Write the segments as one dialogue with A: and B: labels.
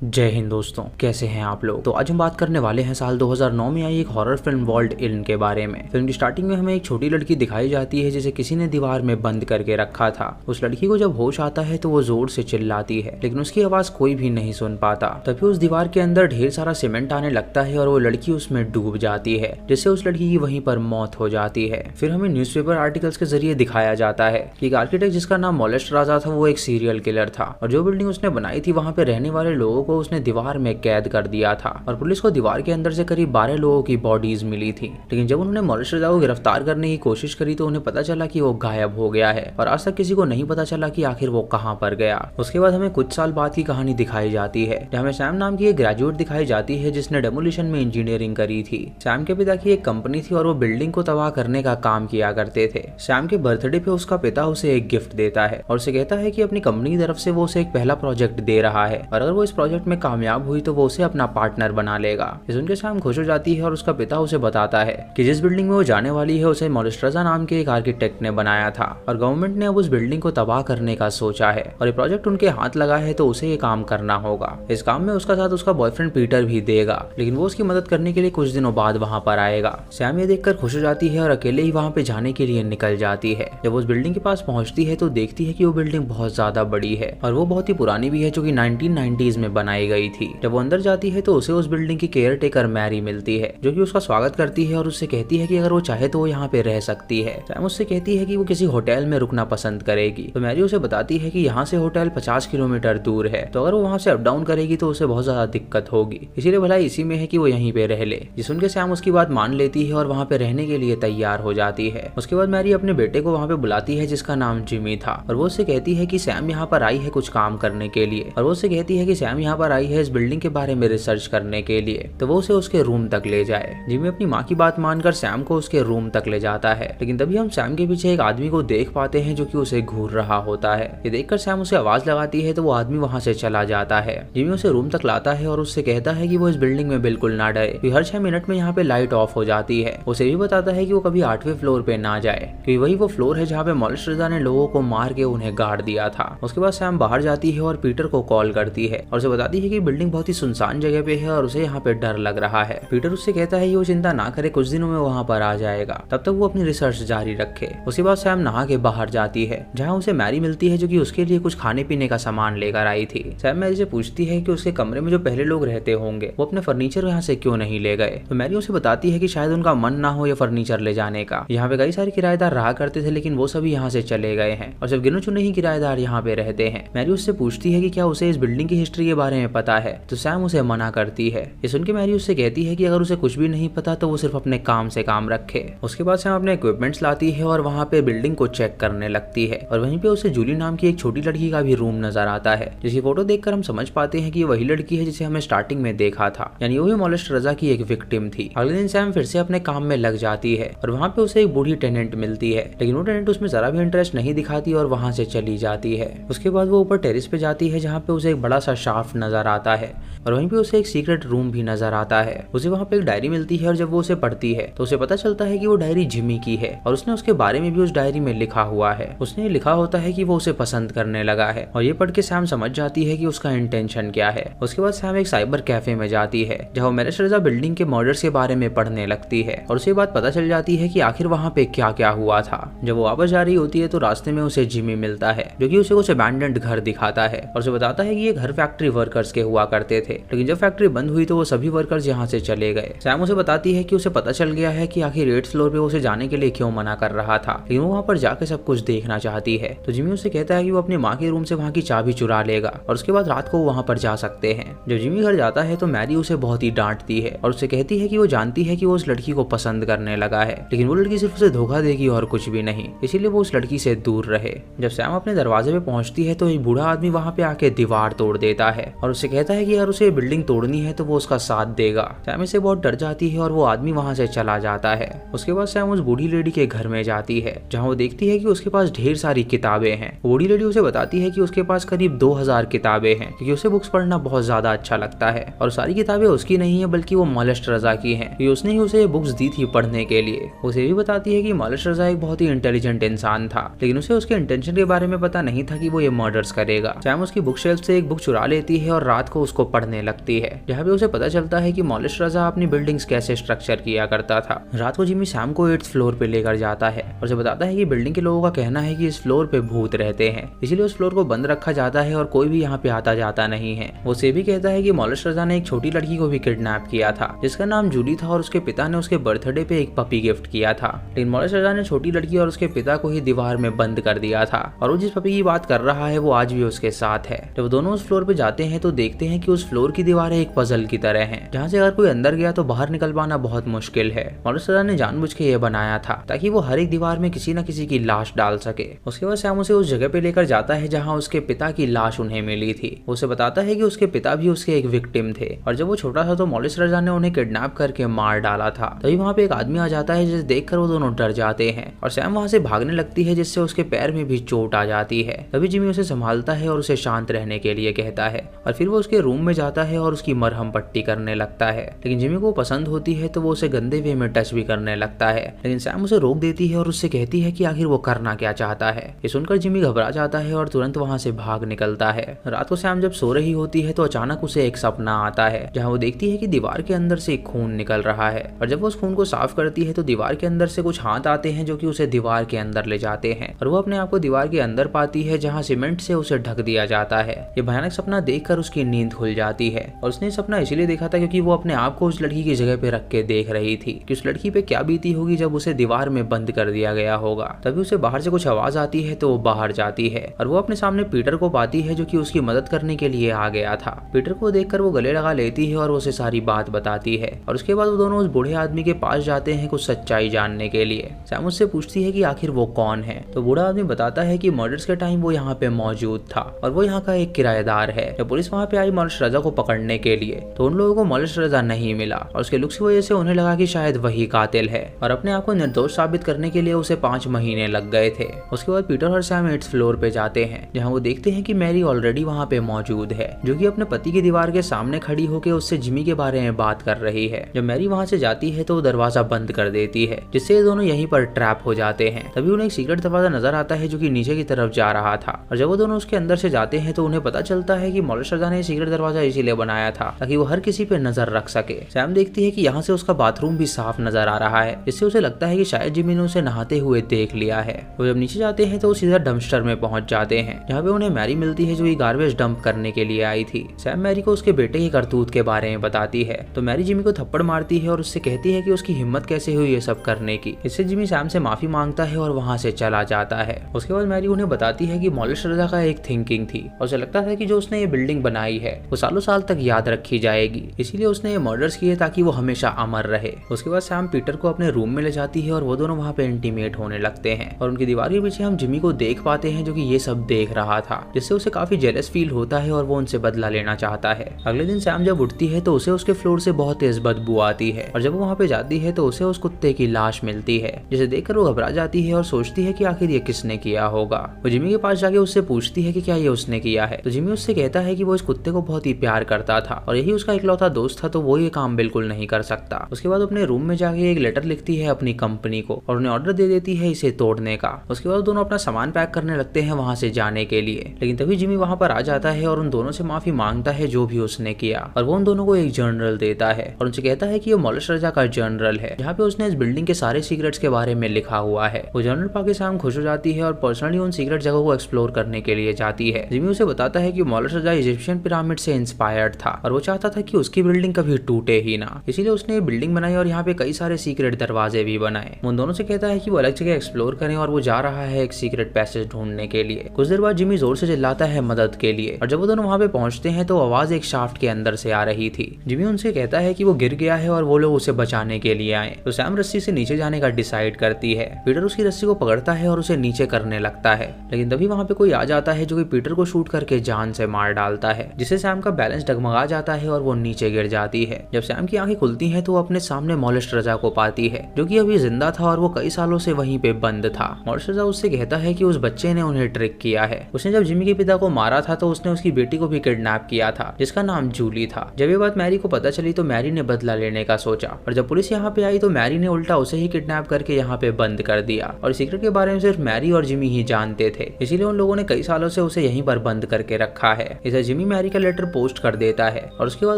A: जय हिंद दोस्तों, कैसे हैं आप लोग। तो आज हम बात करने वाले हैं साल 2009 में आई एक हॉरर फिल्म वॉल्ट इन के बारे में। फिल्म की स्टार्टिंग में हमें एक छोटी लड़की दिखाई जाती है जिसे किसी ने दीवार में बंद करके रखा था। उस लड़की को जब होश आता है तो वो जोर से चिल्लाती है, लेकिन उसकी आवाज कोई भी नहीं सुन पाता। तभी उस दीवार के अंदर ढेर सारा सीमेंट आने लगता है और वो लड़की उसमें डूब जाती है, जिससे उस लड़की की वहीं पर मौत हो जाती है। फिर हमें न्यूज़पेपर आर्टिकल्स के जरिए दिखाया जाता है कि एक आर्किटेक्ट जिसका नाम मोलेस्ट राजा था, वो एक सीरियल किलर था और जो बिल्डिंग उसने बनाई थी वहाँ पे रहने वाले लोगों को उसने दीवार में कैद कर दिया था और पुलिस को दीवार के अंदर से करीब 12 लोगों की बॉडीज मिली थी। लेकिन जब उन्होंने मोलेस्ट राजा को गिरफ्तार करने की कोशिश करी तो उन्हें पता चला कि वो गायब हो गया है और आज तक किसी को नहीं पता चला कि आखिर वो कहाँ पर गया। उसके बाद हमें कुछ साल बाद की कहानी दिखाई जाती है जहाँ सैम नाम की एक ग्रेजुएट दिखाई जाती है जिसने डेमोलिशन में इंजीनियरिंग करी थी। सैम के पिता की एक कंपनी थी और वो बिल्डिंग को तबाह करने का काम किया करते थे। सैम के बर्थडे पे उसका पिता उसे एक गिफ्ट देता है और उसे कहता है कि अपनी कंपनी की तरफ से वो उसे एक पहला प्रोजेक्ट दे रहा है और अगर वो इस प्रोजेक्ट में कामयाब हुई तो वो उसे अपना पार्टनर बना लेगा। ये सुनकर सैम खुश हो जाती है और उसका पिता उसे बताता है कि जिस बिल्डिंग में वो जाने वाली है उसे मोलेस्ट राजा नाम के एक आर्किटेक्ट ने बनाया था और गवर्नमेंट ने अब उस बिल्डिंग को तबाह करने का सोचा है और ये प्रोजेक्ट उनके हाथ लगा है तो उसे ये काम करना होगा। इस काम में उसका साथ उसका बॉयफ्रेंड पीटर भी देगा, लेकिन वो उसकी मदद करने के लिए कुछ दिनों बाद वहाँ पर आएगा। सैम ये देखकर खुश हो जाती है और अकेले ही वहाँ पे जाने के लिए निकल जाती है। जब वो उस बिल्डिंग के पास पहुंचती है तो देखती है कि वो बिल्डिंग बहुत ज्यादा बड़ी है और वो बहुत ही पुरानी भी है जो कि 1990s में बनाई गई थी। जब वो अंदर जाती है तो उसे उस बिल्डिंग की केयर टेकर मैरी मिलती है जो कि उसका स्वागत करती है और उससे कहती है कि अगर वो चाहे तो वो यहाँ पे रह सकती है। सैम उससे कहती है कि वो किसी होटल में रुकना पसंद करेगी तो मैरी उसे बताती है कि यहाँ से होटल 50 किलोमीटर दूर है, तो अगर वो वहाँ से अप डाउन करेगी तो उसे बहुत ज्यादा दिक्कत होगी, इसीलिए भलाई इसी में है कि वो यहीं पे रह ले। जिस सुनकर सैम उसकी बात मान लेती है और वहाँ पे रहने के लिए तैयार हो जाती है। उसके बाद मैरी अपने बेटे को वहाँ पे बुलाती है जिसका नाम जिमी था और वो उससे कहती है कि सैम यहाँ पर आई है कुछ काम करने के लिए और वो उससे कहती है कि सैम यहाँ पर आई है इस बिल्डिंग के बारे में रिसर्च करने के लिए, तो वो उसे उसके रूम तक ले जाए। जिमी अपनी माँ की बात मानकर सैम को उसके रूम तक ले जाता है, लेकिन तभी हम सैम के पीछे एक आदमी को देख पाते हैं जो कि उसे घूर रहा होता है। ये देखकर सैम उसे आवाज लगाती है तो वो आदमी वहाँ से चला जाता है। जिमी उसे रूम तक लाता है और उससे कहता है कि वो इस बिल्डिंग में बिल्कुल ना डरे क्योंकि हर 6 मिनट में यहाँ पे लाइट ऑफ हो जाती है। उसे भी बताता है कि वो कभी 8वें फ्लोर पे ना जाए क्योंकि वही वो फ्लोर है जहाँ पे मोलेस्ट राजा ने लोगों को मार के उन्हें गाड़ दिया था। उसके बाद सैम बाहर जाती है और पीटर को कॉल करती है और उसे बताती है कि बिल्डिंग बहुत ही सुनसान जगह पे है और उसे यहाँ पे डर लग रहा है। पीटर उससे कहता है कि वो चिंता ना करे, कुछ दिनों में वहाँ पर आ जाएगा, तब तक वो अपनी रिसर्च जारी रखे। उसके बाद सैम नहा के बाहर जाती है जहाँ उसे मैरी मिलती है जो कि उसके लिए कुछ खाने पीने का सामान लेकर आई थी। सैम मैरी से पूछती है कि उसके कमरे में जो पहले लोग रहते होंगे वो अपने फर्नीचर यहाँ से क्यों नहीं ले गए, तो मैरी उसे बताती है कि शायद उनका मन ना हो ये फर्नीचर ले जाने का। यहाँ पे कई सारे किराएदार रहा करते थे लेकिन वो सभी यहाँ से चले गए हैं और सिर्फ गिने चुने ही किराएदार यहाँ पे रहते हैं। मैरी उससे पूछती है कि क्या उसे इस बिल्डिंग की हिस्ट्री के बारे में पता है, तो सैम उसे मना करती है। ये सुन के मैरी उससे कहती है कि अगर उसे कुछ भी नहीं पता तो वो सिर्फ अपने काम से काम रखे। उसके बाद सैम अपने इक्विपमेंट्स लाती है और वहाँ पे बिल्डिंग को चेक करने लगती है और वहीं पे उसे जूली नाम की एक छोटी लड़की का भी रूम नजर आता है, जिसकी फोटो देखकर हम समझ पाते हैं कि वही लड़की है जिसे हमें स्टार्टिंग में देखा था, यानी वही मोलेस्ट राजा की एक विक्टिम थी। अगले दिन सैम फिर से अपने काम में लग जाती है और वहाँ पे उसे एक बूढ़ी टेनेंट मिलती है, लेकिन वो टेनेंट उसमें जरा भी इंटरेस्ट नहीं दिखाती और वहाँ से चली जाती है। उसके बाद वो ऊपर टेरिस पे जाती है जहाँ पे उसे एक बड़ा सा शाफ्ट नजर आता है और वहीं पे उसे एक सीक्रेट रूम भी नजर आता है। उसे वहाँ पे एक डायरी मिलती है और जब वो उसे पढ़ती है तो उसे पता चलता है कि वो डायरी जिमी की है और उसने उसके बारे में भी उस डायरी में लिखा हुआ है। उसने लिखा होता है कि वो उसे पसंद करने लगा है और ये पढ़ के सैम समझ जाती है कि उसका इंटेंशन क्या है। उसके बाद सैम एक साइबर कैफे में जाती है जहाँ मोलेस्ट राजा बिल्डिंग के मर्डर्स के बारे में पढ़ने लगती है और उसे बात पता चल जाती है कि आखिर वहाँ पे क्या क्या हुआ था। जब वो वापस जा रही होती है तो रास्ते में उसे जिमी मिलता है जो कि उसे कुछ अबैंडन्ड घर दिखाता है और उसे बताता है कि ये घर फैक्ट्री वर्कर्स के हुआ करते थे, लेकिन जब फैक्ट्री बंद हुई तो वो सभी वर्कर्स यहाँ से चले गए। सैम उसे बताती है कि उसे पता चल गया है कि आखिर 8th फ्लोर पे उसे जाने के लिए क्यों मना कर रहा था, लेकिन वो वहाँ पर जाके सब कुछ देखना चाहती है। तो जिमी उसे कहता है कि वो अपनी माँ के रूम से वहाँ की चाबी चुरा लेगा और उसके बाद रात को वहाँ पर जा सकते हैं। जब जिमी घर जाता है तो मैरी उसे बहुत ही डांटती है और उसे कहती है कि वो जानती है कि वो उस लड़की को पसंद करने लगा है, लेकिन वो लड़की सिर्फ उसे धोखा देगी और कुछ भी नहीं, इसीलिए वो उस लड़की से दूर रहे। जब सैम अपने दरवाजे पे पहुंचती है तो एक बूढ़ा आदमी वहाँ पे आके दीवार तोड़ देता है और उसे कहता है कि अगर उसे बिल्डिंग तोड़नी है तो वो उसका साथ देगा। सैम इससे बहुत डर जाती है और वो आदमी वहाँ से चला जाता है। उसके बाद सैम उस बूढ़ी लेडी के घर में जाती है जहाँ वो देखती है कि उसके पास ढेर सारी किताबें हैं। बूढ़ी लेडी उसे बताती है कि उसके पास करीब 2000 किताबें हैं क्योंकि उसे बुक्स पढ़ना बहुत ज्यादा अच्छा लगता है और सारी किताबें उसकी नहीं है बल्कि वो मोलेस्ट राजा की हैं क्योंकि उसने ही उसे बुक्स दी थी पढ़ने के लिए। उसे भी बताती है कि मोलेस्ट राजा एक बहुत ही इंटेलिजेंट इंसान था, लेकिन उसे उसके इंटेंशन के बारे में पता नहीं था कि वो ये मर्डर्स करेगा। सैम उसकी बुक शेल्फ से एक बुक चुरा लेती है और रात को उसको पढ़ने लगती है, जहाँ पे उसे पता चलता है कि मॉलिस रजा अपनी बिल्डिंग्स कैसे स्ट्रक्चर किया करता था। रात को जिमी सैम को 8th फ्लोर पे लेकर जाता है और उसे बताता है कि बिल्डिंग के लोगों का कहना है कि इस फ्लोर पे भूत रहते हैं, इसीलिए उस फ्लोर को बंद रखा जाता है और कोई भी यहाँ पे आता जाता नहीं है। वो उसे भी कहता है कि मॉलिस रजा ने एक छोटी लड़की को भी किडनैप किया था जिसका नाम जूली था और उसके पिता ने उसके बर्थडे पे एक पपी गिफ्ट किया था, लेकिन मॉलिस रजा ने छोटी लड़की और उसके पिता को ही दीवार में बंद कर दिया था और वो जिस पपी की बात कर रहा है वो आज भी उसके साथ है। जब दोनों उस फ्लोर पे जाते हैं तो देखते हैं कि उस फ्लोर की दीवारें एक पजल की तरह हैं, जहाँ से अगर कोई अंदर गया तो बाहर निकल पाना बहुत मुश्किल है। मॉलिस रजा ने जानबूझ के ये बनाया था ताकि वो हर एक दीवार में किसी न किसी की लाश डाल सके। उसके बाद सैम उसे उस जगह पे लेकर जाता है जहाँ उसके पिता की लाश उन्हें मिली थी। उसे बताता है कि उसके पिता भी उसके एक विक्टिम थे और जब वो छोटा था तो मॉलिस रजा ने उन्हें किडनैप करके मार डाला था। तभी वहाँ पे एक आदमी आ जाता है जिसे देखकर वो दोनों डर जाते हैं और सैम वहाँ से भागने लगती है जिससे उसके पैर में भी चोट आ जाती है। तभी जिमी उसे संभालता है और उसे शांत रहने के लिए कहता है और फिर वो उसके रूम में जाता है और उसकी मरहम पट्टी करने लगता है, लेकिन जिमी को पसंद होती है तो वो उसे गंदे वे में टच भी करने लगता है, लेकिन सैम उसे रोक देती है और उससे कहती है कि आखिर वो करना क्या चाहता है। ये सुनकर जिमी घबरा जाता है और तुरंत वहाँ से भाग निकलता है। रात को सैम जब सो रही होती है तो अचानक उसे एक सपना आता है जहाँ वो देखती है कि दीवार के अंदर से खून निकल रहा है और जब वो उस खून को साफ करती है तो दीवार के अंदर से कुछ हाथ आते हैं जो कि उसे दीवार के अंदर ले जाते हैं और वो अपने आप को दीवार के अंदर पाती है जहाँ सीमेंट से उसे ढक दिया जाता है। ये भयानक सपना देखकर उसकी नींद खुल जाती है और उसने सपना इसीलिए देखा था क्योंकि वो अपने आप को उस लड़की की जगह पे रख के देख रही थी कि उस लड़की पे क्या बीती होगी जब उसे दीवार में बंद कर दिया गया होगा। तभी उसे बाहर से कुछ आवाज आती है तो वो बाहर जाती है और वो अपने सामने पीटर को पाती है जो कि उसकी मदद करने के लिए आ गया था। पीटर को देखकर वो गले लगा लेती है और उसे सारी बात बताती है और उसके बाद वो दोनों उस बूढ़े आदमी के पास जाते हैं कुछ सच्चाई जानने के लिए। सैम उससे पूछती है कि आखिर वो कौन है, तो बूढ़ा आदमी बताता है कि मर्डर्स के टाइम वो यहाँ पे मौजूद था और वो यहाँ का एक किराएदार है। जब पुलिस वहाँ पे आई मॉलिस रजा को पकड़ने के लिए तो उन लोगों को मॉलिस रजा नहीं मिला और उसके लुक्स की वजह से उन्हें लगा कि शायद वही कातिल है और अपने आप को निर्दोष साबित करने के लिए उसे 5 महीने लग गए थे। उसके बाद पीटर और सैम 8th फ्लोर पे जाते हैं जहाँ वो देखते हैं कि मैरी ऑलरेडी वहाँ पे मौजूद है जो कि अपने पति की दीवार के सामने खड़ी होकर उससे जिमी के बारे में बात कर रही है। जब मैरी वहाँ से जाती है तो वो दरवाजा बंद कर देती है जिससे ये दोनों यहीं पर ट्रैप हो जाते हैं। तभी उन्हें एक सीक्रेट दरवाजा नजर आता है जो कि नीचे की तरफ जा रहा था और जब वो दोनों उसके अंदर से जाते हैं तो उन्हें पता चलता है कि मॉलिस रजा ने सीक्रेट दरवाजा इसीलिए बनाया था ताकि वो हर किसी पे नजर रख सके। सैम देखती है कि यहाँ से उसका बाथरूम भी साफ नजर आ रहा है जिससे उसे लगता है कि शायद जिमी ने उसे नहाते हुए देख लिया है। वो जब नीचे जाते हैं तो वो सीधा डंपस्टर में पहुंच जाते हैं जहाँ पे उन्हें मैरी मिलती है जो कि गार्बेज डंप करने के लिए आई थी। सैम मैरी को उसके बेटे की करतूत के बारे में बताती है तो मैरी जिमी को थप्पड़ मारती है और उससे कहती है कि उसकी हिम्मत कैसे हुई ये सब करने की। इससे जिमी सैम से माफी मांगता है और वहाँ से चला जाता है। उसके बाद मैरी उन्हें बताती है कि मॉलिस रजा का एक थिंकिंग थी और उसे लगता था कि जो उसने ये बिल्डिंग बनाई है वो सालों साल तक याद रखी जाएगी, इसीलिए उसने ये मर्डर्स किए ताकि वो हमेशा अमर रहे। उसके बाद सैम पीटर को अपने रूम में ले जाती है और वो दोनों वहाँ पे इंटीमेट होने लगते हैं और उनकी दीवार के पीछे हम जिमी को देख पाते हैं जो कि ये सब देख रहा था, जिससे उसे काफी जेलस फील होता है और वो उनसे बदला लेना चाहता है। अगले दिन सैम जब उठती है तो उसे उसके फ्लोर से बहुत तेज बदबू आती है और जब वो वहाँ पे जाती है तो उसे उस कुत्ते की लाश मिलती है जिसे देखकर वो घबरा जाती है और सोचती है कि आखिर ये किसने किया होगा। वो जिमी के पास जाके उससे पूछती है कि क्या ये उसने किया है, तो जिमी उससे कहता है कि वो इस कुत्ते को बहुत ही प्यार करता था और यही उसका इकलौता दोस्त था तो वो ये काम बिल्कुल नहीं कर सकता। उसके बाद अपने रूम में जाके एक लेटर लिखती है अपनी कंपनी को और उन्हें ऑर्डर दे देती है इसे तोड़ने का। उसके बाद दोनों अपना सामान पैक करने लगते हैं वहाँ से जाने के लिए, लेकिन तभी जिमी वहाँ पर आ जाता है और उन दोनों से माफी मांगता है जो भी उसने किया और वो उन दोनों को एक जर्नल देता है और उनसे कहता है कि ये मॉलिस रजा का जर्नल है जहाँ पे उसने इस बिल्डिंग के सारे सीक्रेट्स के बारे में लिखा हुआ है। वो जर्नल पाके सैम खुश हो जाती है और पर्सनली उन सीक्रेट जगहों को एक्सप्लोर करने के लिए जाती है। जिमी उसे बताता है कि मॉलिस रजा इजिप्शियन पिरामिड से इंस्पायर्ड था और वो चाहता था कि उसकी बिल्डिंग कभी टूटे ही ना, इसीलिए उसने ये बिल्डिंग बनाई और यहाँ पे कई सारे सीक्रेट दरवाजे भी बनाए। उन दोनों से कहता है कि वो अलग जगह एक्सप्लोर करें और वो जा रहा है एक सीक्रेट पैसेज ढूंढने के लिए। कुछ देर बाद जिमी जोर से चिल्लाता है मदद के लिए और जब वो दोनों वहाँ पे पहुंचते हैं तो आवाज एक शाफ्ट के अंदर से आ रही थी। जिमी उनसे कहता है कि वो गिर गया है और वो लोग उसे बचाने के लिए आए, तो सैम रस्सी से नीचे जाने का डिसाइड करती है। पीटर उसकी रस्सी को पकड़ता है और उसे नीचे करने लगता है, लेकिन तभी वहाँ पे कोई आ जाता है जो कि पीटर को शूट करके जान से मार डालता है, जिससे सैम का बैलेंस डगमगा जाता है और वो नीचे गिर जाती है। जब सैम की आंखें खुलती हैं तो वो अपने सामने मॉलिस रजा को पाती है जो कि अभी जिंदा था और वो कई सालों से वहीं पे बंद था। मॉलिस रजा उससे कहता है कि उस बच्चे ने उन्हें ट्रिक किया है। उसने जब जिमी के पिता को मारा था तो उसने उसकी बेटी को भी किडनैप किया था जिसका नाम जूली था। जब ये बात मैरी को पता चली तो मैरी ने बदला लेने का सोचा और जब पुलिस यहाँ पे आई तो मैरी ने उल्टा उसे ही किडनैप करके यहाँ पे बंद कर दिया और सीक्रेट के बारे में सिर्फ मैरी और जिमी ही जानते थे, इसीलिए उन लोगों ने कई सालों से उसे यहीं पर बंद करके रखा है। इसे जिमी मैरी का लेटर पोस्ट कर देता है और उसके बाद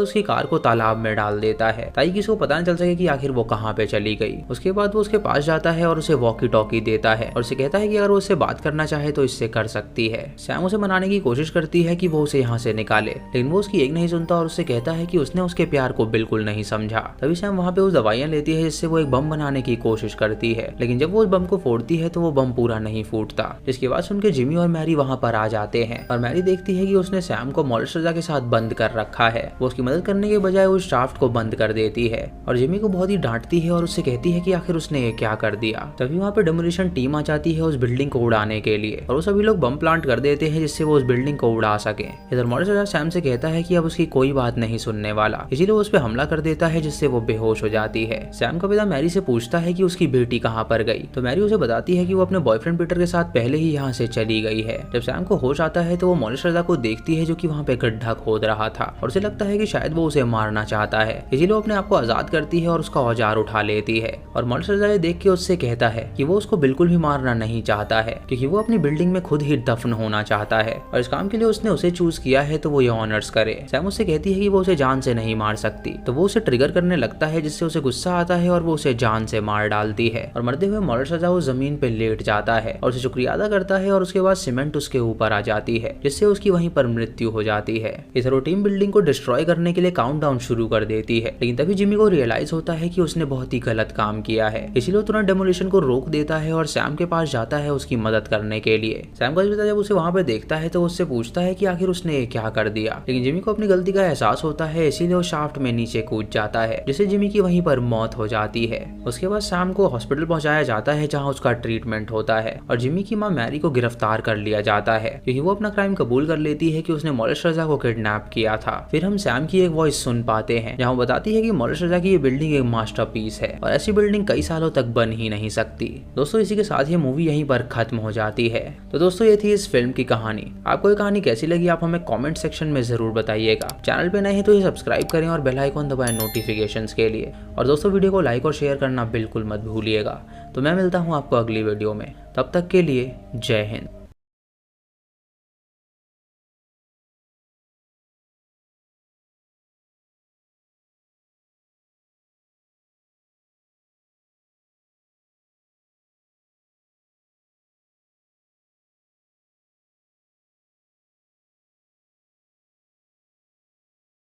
A: उसकी कार को तालाब में डाल देता है ताकि किसी को पता न चल सके कि आखिर वो कहाँ पे चली गई। उसके बाद वो उसके पास जाता है और उसे वॉकी टॉकी देता है और उसे कहता है कि अगर वो उससे बात करना चाहे तो इससे कर सकती है। सैम उसे मनाने की कोशिश करती है कि वो उसे यहाँ से निकाले, लेकिन वो उसकी एक नहीं सुनता और उससे कहता है कि उसने उसके प्यार को बिल्कुल नहीं समझा। तभी सैम वहाँ पे उस दवाइयाँ लेती है जिससे वो एक बम बनाने की कोशिश करती है, लेकिन जब वो उस बम को फोड़ती है तो वो बम पूरा नहीं फूटता। जिसकी बात सुनकर जिमी और मैरी वहाँ पर आ जाते हैं और मैरी देखती है कि उसने सैम को मॉलिस रजा के साथ बंद कर रखा है। वो उसकी मदद करने के बजाय उस शाफ्ट को बंद कर देती है और जिमी को बहुत ही डांटती है और उससे कहती है कि आखिर उसने ये क्या कर दिया। तभी वहाँ पे डेमोलिशन टीम आ जाती है उस बिल्डिंग को उड़ाने के लिए और वो सभी लोग बम प्लांट कर देते हैं जिससे वो उस बिल्डिंग को उड़ा सके। इधर मॉलिस रजा सैम से कहता है कि अब उसकी कोई बात नहीं सुनने वाला, इसीलिए वो उस पर हमला कर देता है जिससे वो बेहोश हो जाती है। सैम का पिता मैरी से पूछता है कि उसकी बेटी कहाँ पर गई, तो मैरी उसे बताती है कि वो अपने बॉयफ्रेंड पीटर के साथ पहले ही यहाँ से चली गई है। जब सैम को होश आता है तो वो मॉलिस रजा को देखती है जो कि वहाँ पे गड्ढा खोद रहा था और उसे लगता है कि शायद वो उसे मारना चाहता है, इसीलिए वो अपने आप को आजाद करती है और उसका औजार उठा लेती है। और मॉलिस रजा ये देख के उससे कहता है कि वो उसको बिल्कुल भी मारना नहीं चाहता है क्योंकि वो अपनी बिल्डिंग में खुद ही दफन होना चाहता है और इस काम के लिए उसने उसे चूज किया है तो वो ये ऑनर्स करे। सैम उससे कहती है कि वो उसे जान से नहीं मार सकती, तो वो उसे ट्रिगर करने लगता है जिससे उसे गुस्सा आता है और वो उसे जान से मार डालती है और मरते हुए मॉलिस रजा उस जमीन पे लेट जाता है और उसे शुक्रिया अदा करता है और उसके बाद सीमेंट उसके ऊपर आ जाती है जिससे उसकी वहीं पर मृत्यु हो जाती है। इधर वो टीम बिल्डिंग को डिस्ट्रॉय करने के लिए काउंटडाउन शुरू कर देती है, लेकिन तभी जिमी को रियलाइज होता है कि उसने बहुत ही गलत काम किया है, इसीलिए वो तुरंत डेमोलिशन को रोक देता है और सैम के पास जाता है उसकी मदद करने के लिए। सैम का पिता जब उसे वहाँ पे देखता है तो उससे पूछता है कि आखिर उसने ये क्या कर दिया, लेकिन जिमी को अपनी गलती का एहसास होता है, इसीलिए वो शाफ्ट में नीचे कूद जाता है जिससे जिमी की वहीं पर मौत हो जाती है। उसके बाद सैम को हॉस्पिटल पहुंचाया जाता है जहाँ उसका ट्रीटमेंट होता है और जिमी की माँ मैरी को गिरफ्तार कर लिया जाता है क्योंकि वो अपना क्राइम कबूल कर लेती है कि उसने मॉलिस रजा को किडनैप किया था। फिर हम सैम की एक वॉइस सुन पाते हैं जहाँ वो बताती है कि मॉलिस रजा की ये बिल्डिंग एक मास्टरपीस है और ऐसी बिल्डिंग कई सालों तक बन ही नहीं सकती। दोस्तों इसी के साथ ये मूवी यहीं पर खत्म हो जाती है। तो दोस्तों ये थी इस फिल्म की कहानी। आपको ये कहानी कैसी लगी आप हमें कमेंट सेक्शन में जरूर बताइएगा। चैनल पे नए हैं तो ये सब्सक्राइब करें और बेल आइकन दबाएं नोटिफिकेशंस के लिए। और दोस्तों वीडियो को लाइक और शेयर करना बिल्कुल मत भूलिएगा। तो मैं मिलता हूँ आपको अगली वीडियो में, तब तक के लिए जय हिंद।